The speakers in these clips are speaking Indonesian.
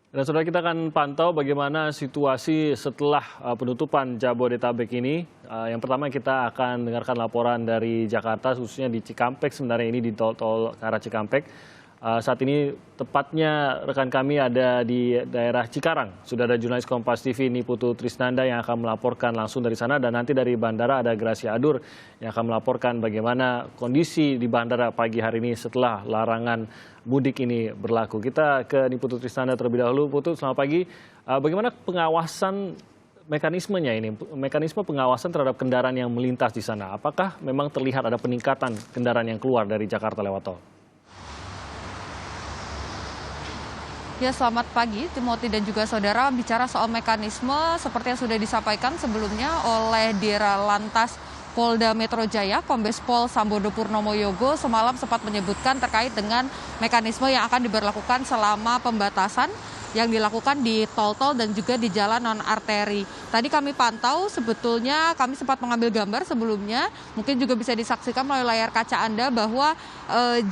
Dan saudara kita akan pantau bagaimana situasi setelah penutupan Jabodetabek ini. Yang pertama kita akan dengarkan laporan dari Jakarta, khususnya di Cikampek. Sebenarnya ini di tol ke arah Cikampek. Saat ini tepatnya rekan kami ada di daerah Cikarang. Sudah ada jurnalis Kompas TV Niputu Trisnanda yang akan melaporkan langsung dari sana. Dan nanti dari bandara ada Gracia Adur yang akan melaporkan bagaimana kondisi di bandara pagi hari ini setelah larangan mudik ini berlaku. Kita ke Niputu Trisnanda terlebih dahulu. Putu, selamat pagi. Bagaimana pengawasan mekanismenya ini? Mekanisme pengawasan terhadap kendaraan yang melintas di sana. Apakah memang terlihat ada peningkatan kendaraan yang keluar dari Jakarta lewat tol? Ya, selamat pagi, Timothy dan juga saudara. Bicara soal mekanisme, seperti yang sudah disampaikan sebelumnya oleh Dirlantas Polda Metro Jaya, Kombes Pol Sambodo Purnomo Yogo, semalam sempat menyebutkan terkait dengan mekanisme yang akan diberlakukan selama pembatasan yang dilakukan di tol-tol dan juga di jalan non-arteri. Tadi kami pantau, sebetulnya kami sempat mengambil gambar sebelumnya, mungkin juga bisa disaksikan melalui layar kaca Anda bahwa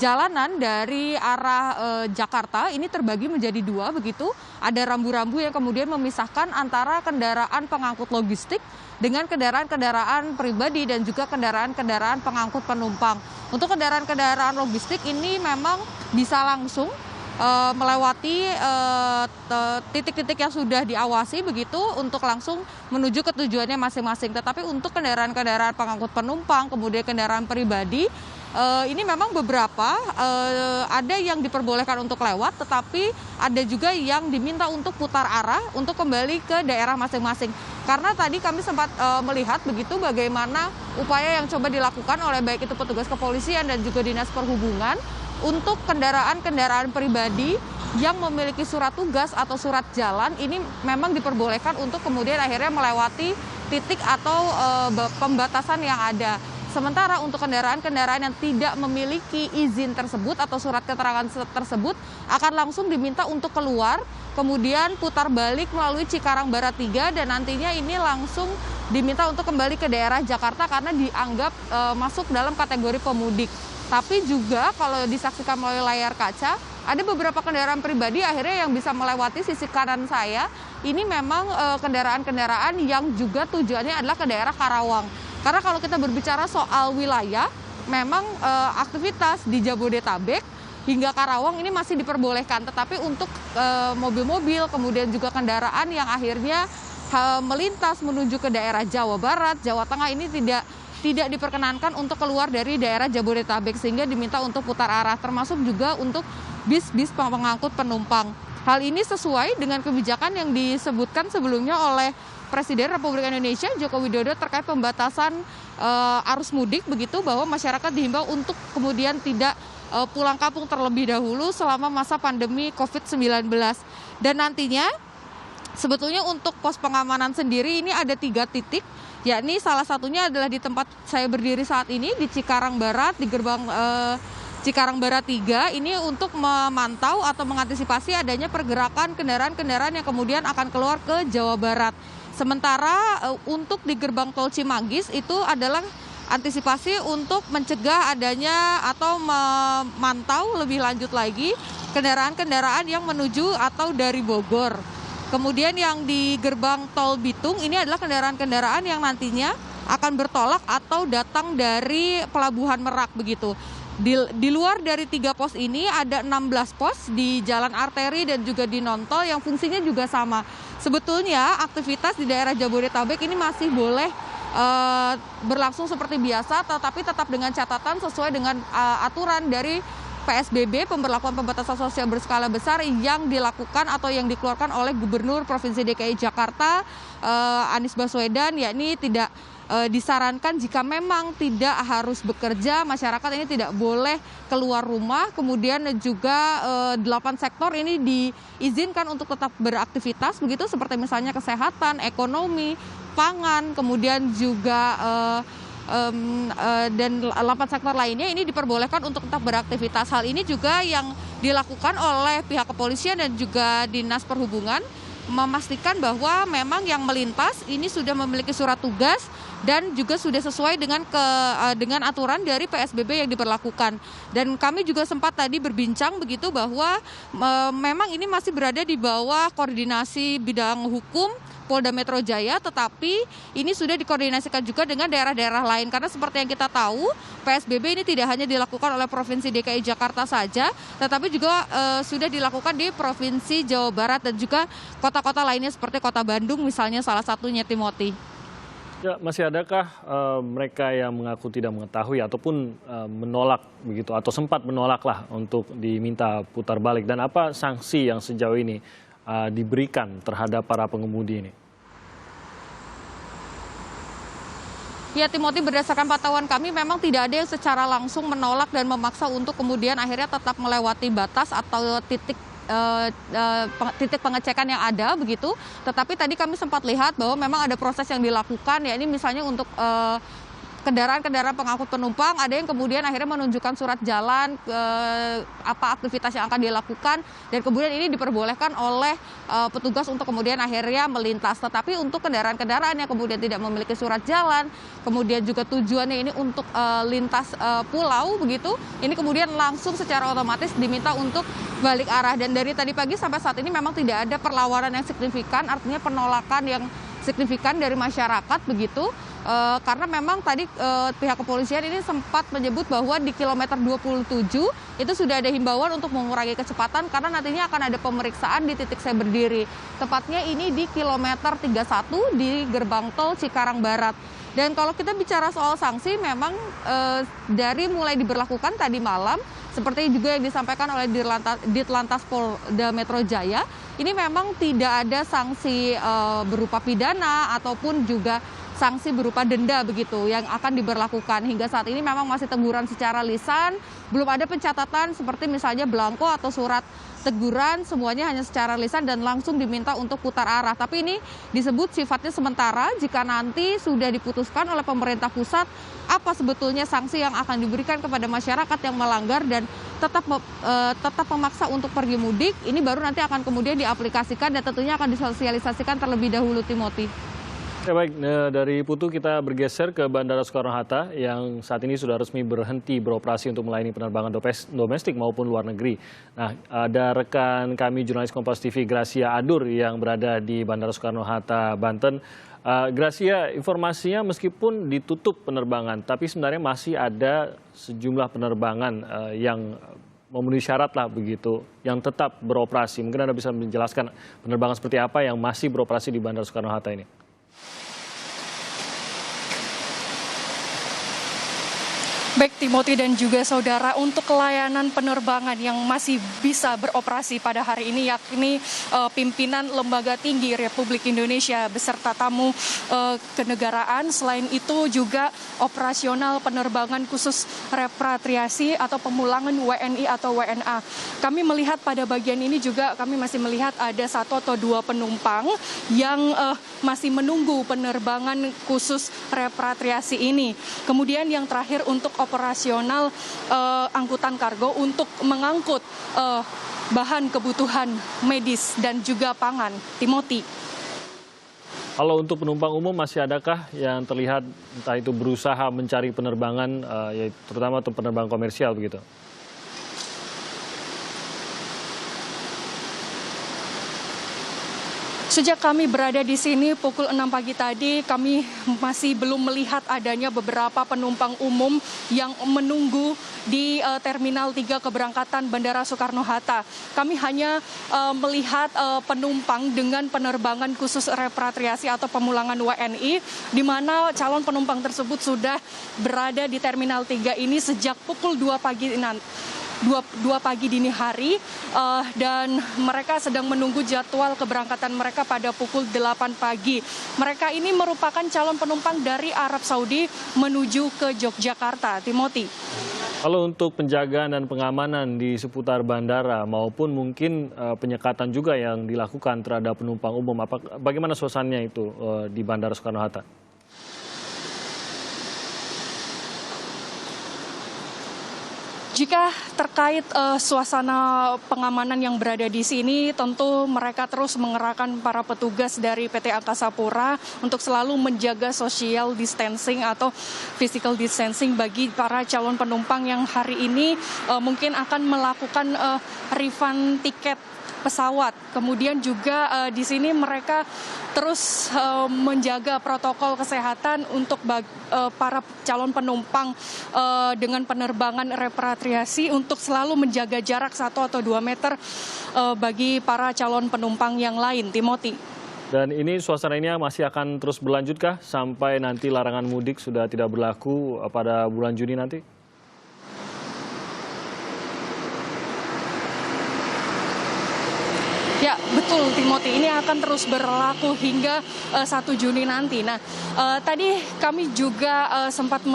jalanan dari arah Jakarta ini terbagi menjadi dua begitu. Ada rambu-rambu yang kemudian memisahkan antara kendaraan pengangkut logistik dengan kendaraan-kendaraan pribadi dan juga kendaraan-kendaraan pengangkut penumpang. Untuk kendaraan-kendaraan logistik ini memang bisa langsung melewati titik-titik yang sudah diawasi begitu untuk langsung menuju ke tujuannya masing-masing. Tetapi untuk kendaraan-kendaraan pengangkut penumpang, kemudian kendaraan pribadi, ini memang beberapa ada yang diperbolehkan untuk lewat, tetapi ada juga yang diminta untuk putar arah untuk kembali ke daerah masing-masing. Karena tadi kami sempat melihat begitu bagaimana upaya yang coba dilakukan oleh baik itu petugas kepolisian dan juga Dinas Perhubungan untuk kendaraan-kendaraan pribadi yang memiliki surat tugas atau surat jalan ini memang diperbolehkan untuk kemudian akhirnya melewati titik atau pembatasan yang ada. Sementara untuk kendaraan-kendaraan yang tidak memiliki izin tersebut atau surat keterangan tersebut akan langsung diminta untuk keluar, kemudian putar balik melalui Cikarang Barat 3 dan nantinya ini langsung diminta untuk kembali ke daerah Jakarta karena dianggap masuk dalam kategori pemudik. Tapi juga kalau disaksikan melalui layar kaca, ada beberapa kendaraan pribadi akhirnya yang bisa melewati sisi kanan saya. Ini memang kendaraan-kendaraan yang juga tujuannya adalah ke daerah Karawang. Karena kalau kita berbicara soal wilayah, memang aktivitas di Jabodetabek hingga Karawang ini masih diperbolehkan. Tetapi untuk mobil-mobil, kemudian juga kendaraan yang akhirnya melintas menuju ke daerah Jawa Barat, Jawa Tengah ini tidak diperkenankan untuk keluar dari daerah Jabodetabek sehingga diminta untuk putar arah, termasuk juga untuk bis-bis pengangkut penumpang. Hal ini sesuai dengan kebijakan yang disebutkan sebelumnya oleh Presiden Republik Indonesia Joko Widodo terkait pembatasan arus mudik begitu, bahwa masyarakat dihimbau untuk kemudian tidak pulang kampung terlebih dahulu selama masa pandemi COVID-19. Dan nantinya sebetulnya untuk pos pengamanan sendiri ini ada 3 titik. Yakni salah satunya adalah di tempat saya berdiri saat ini di Cikarang Barat, di gerbang Cikarang Barat 3, ini untuk memantau atau mengantisipasi adanya pergerakan kendaraan-kendaraan yang kemudian akan keluar ke Jawa Barat. Sementara untuk di gerbang tol Cimanggis itu adalah antisipasi untuk mencegah adanya atau memantau lebih lanjut lagi kendaraan-kendaraan yang menuju atau dari Bogor. Kemudian yang di gerbang tol Bitung ini adalah kendaraan-kendaraan yang nantinya akan bertolak atau datang dari Pelabuhan Merak begitu. Di luar dari 3 pos ini ada 16 pos di jalan arteri dan juga di non-tol yang fungsinya juga sama. Sebetulnya aktivitas di daerah Jabodetabek ini masih boleh berlangsung seperti biasa, tetapi tetap dengan catatan sesuai dengan aturan dari PSBB, pemberlakuan pembatasan sosial berskala besar yang dilakukan atau yang dikeluarkan oleh Gubernur Provinsi DKI Jakarta Anies Baswedan, yakni tidak disarankan jika memang tidak harus bekerja, masyarakat ini tidak boleh keluar rumah. Kemudian juga 8 sektor ini diizinkan untuk tetap beraktivitas begitu, seperti misalnya kesehatan, ekonomi, pangan, kemudian juga dan 8 sektor lainnya ini diperbolehkan untuk tetap beraktivitas. Hal ini juga yang dilakukan oleh pihak kepolisian dan juga Dinas Perhubungan memastikan bahwa memang yang melintas ini sudah memiliki surat tugas dan juga sudah sesuai dengan aturan dari PSBB yang diberlakukan. Dan kami juga sempat tadi berbincang begitu bahwa memang ini masih berada di bawah koordinasi bidang hukum Polda Metro Jaya, tetapi ini sudah dikoordinasikan juga dengan daerah-daerah lain. Karena seperti yang kita tahu, PSBB ini tidak hanya dilakukan oleh Provinsi DKI Jakarta saja, tetapi juga sudah dilakukan di Provinsi Jawa Barat dan juga kota-kota lainnya seperti Kota Bandung misalnya salah satunya, Timothy. Ya, masih adakah mereka yang mengaku tidak mengetahui ataupun menolak begitu atau sempat menolak lah untuk diminta putar balik, dan apa sanksi yang sejauh ini diberikan terhadap para pengemudi ini? Ya, Timothy, berdasarkan pantauan kami memang tidak ada yang secara langsung menolak dan memaksa untuk kemudian akhirnya tetap melewati batas atau titik pengecekan yang ada begitu. Tetapi tadi kami sempat lihat bahwa memang ada proses yang dilakukan, ya ini misalnya untuk kendaraan-kendaraan pengangkut penumpang, ada yang kemudian akhirnya menunjukkan surat jalan apa aktivitas yang akan dilakukan, dan kemudian ini diperbolehkan oleh petugas untuk kemudian akhirnya melintas. Tetapi untuk kendaraan-kendaraan yang kemudian tidak memiliki surat jalan, kemudian juga tujuannya ini untuk lintas pulau begitu, ini kemudian langsung secara otomatis diminta untuk balik arah. Dan dari tadi pagi sampai saat ini memang tidak ada perlawanan yang signifikan, artinya penolakan yang signifikan dari masyarakat begitu. Karena memang tadi pihak kepolisian ini sempat menyebut bahwa di kilometer 27 itu sudah ada himbauan untuk mengurangi kecepatan karena nantinya akan ada pemeriksaan di titik saya berdiri. Tepatnya ini di kilometer 31 di gerbang tol Cikarang Barat. Dan kalau kita bicara soal sanksi, memang dari mulai diberlakukan tadi malam, seperti juga yang disampaikan oleh Ditlantas Polda Metro Jaya, ini memang tidak ada sanksi berupa pidana ataupun juga sanksi berupa denda begitu yang akan diberlakukan. Hingga saat ini memang masih teguran secara lisan, belum ada pencatatan seperti misalnya belangko atau surat teguran, semuanya hanya secara lisan dan langsung diminta untuk putar arah. Tapi ini disebut sifatnya sementara, jika nanti sudah diputuskan oleh pemerintah pusat apa sebetulnya sanksi yang akan diberikan kepada masyarakat yang melanggar dan tetap memaksa untuk pergi mudik, ini baru nanti akan kemudian diaplikasikan dan tentunya akan disosialisasikan terlebih dahulu, Timothy. Ya baik, dari Putu kita bergeser ke Bandara Soekarno-Hatta yang saat ini sudah resmi berhenti beroperasi untuk melayani penerbangan domestik maupun luar negeri. Nah, ada rekan kami jurnalis Kompas TV Gracia Adur yang berada di Bandara Soekarno-Hatta, Banten. Gracia, informasinya meskipun ditutup penerbangan, tapi sebenarnya masih ada sejumlah penerbangan yang memenuhi syarat lah begitu, yang tetap beroperasi. Mungkin Anda bisa menjelaskan penerbangan seperti apa yang masih beroperasi di Bandara Soekarno-Hatta ini? Baik Timothy dan juga saudara, untuk layanan penerbangan yang masih bisa beroperasi pada hari ini yakni pimpinan lembaga tinggi Republik Indonesia beserta tamu kenegaraan. Selain itu juga operasional penerbangan khusus repatriasi atau pemulangan WNI atau WNA. Kami melihat pada bagian ini juga kami masih melihat ada 1 atau 2 penumpang yang masih menunggu penerbangan khusus repatriasi ini. Kemudian yang terakhir untuk operasional angkutan kargo untuk mengangkut bahan kebutuhan medis dan juga pangan. Timothy. Kalau untuk penumpang umum masih adakah yang terlihat entah itu berusaha mencari penerbangan, terutama untuk penerbangan komersial begitu? Sejak kami berada di sini pukul 6 pagi tadi, kami masih belum melihat adanya beberapa penumpang umum yang menunggu di Terminal 3 keberangkatan Bandara Soekarno-Hatta. Kami hanya melihat penumpang dengan penerbangan khusus repatriasi atau pemulangan WNI, di mana calon penumpang tersebut sudah berada di Terminal 3 ini sejak pukul 2 pagi dini hari, dan mereka sedang menunggu jadwal keberangkatan mereka pada pukul 8 pagi. Mereka ini merupakan calon penumpang dari Arab Saudi menuju ke Yogyakarta. Timothy. Kalau untuk penjagaan dan pengamanan di seputar bandara maupun mungkin penyekatan juga yang dilakukan terhadap penumpang umum, bagaimana suasananya itu di Bandara Soekarno-Hatta? Jika terkait suasana pengamanan yang berada di sini, tentu mereka terus mengerahkan para petugas dari PT Angkasa Pura untuk selalu menjaga social distancing atau physical distancing bagi para calon penumpang yang hari ini mungkin akan melakukan refund tiket pesawat. Kemudian juga di sini mereka terus menjaga protokol kesehatan untuk para calon penumpang dengan penerbangan repatriasi untuk selalu menjaga jarak 1 atau 2 meter bagi para calon penumpang yang lain. Timothy. Dan ini suasana ini masih akan terus berlanjutkah sampai nanti larangan mudik sudah tidak berlaku pada bulan Juni nanti? Ya, betul Timothy. Ini akan terus berlaku hingga 1 Juni nanti. Nah, tadi kami juga sempat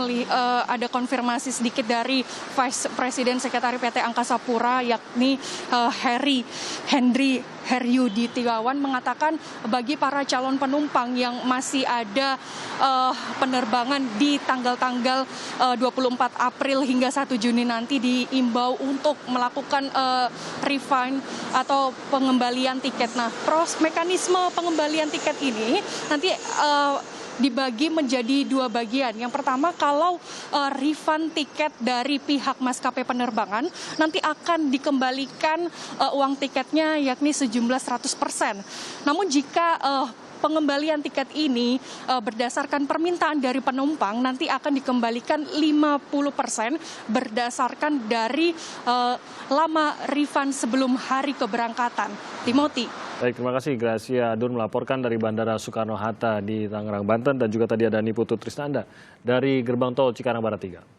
ada konfirmasi sedikit dari Vice President Sekretari PT Angkasa Pura, yakni Hendry Heryuditiawan, mengatakan bagi para calon penumpang yang masih ada penerbangan di tanggal-tanggal 24 April hingga 1 Juni nanti diimbau untuk melakukan refund atau pengembalian tiket. Nah, mekanisme pengembalian tiket ini nanti dibagi menjadi 2 bagian. Yang pertama, kalau refund tiket dari pihak maskapai penerbangan nanti akan dikembalikan uang tiketnya yakni sejumlah 100%. Namun jika pengembalian tiket ini berdasarkan permintaan dari penumpang nanti akan dikembalikan 50% berdasarkan dari lama refund sebelum hari keberangkatan. Timothy. Baik, terima kasih Gracia Adur melaporkan dari Bandara Soekarno-Hatta di Tangerang, Banten, dan juga tadi ada Niputu Trisnanda dari Gerbang Tol Cikarang Barat 3.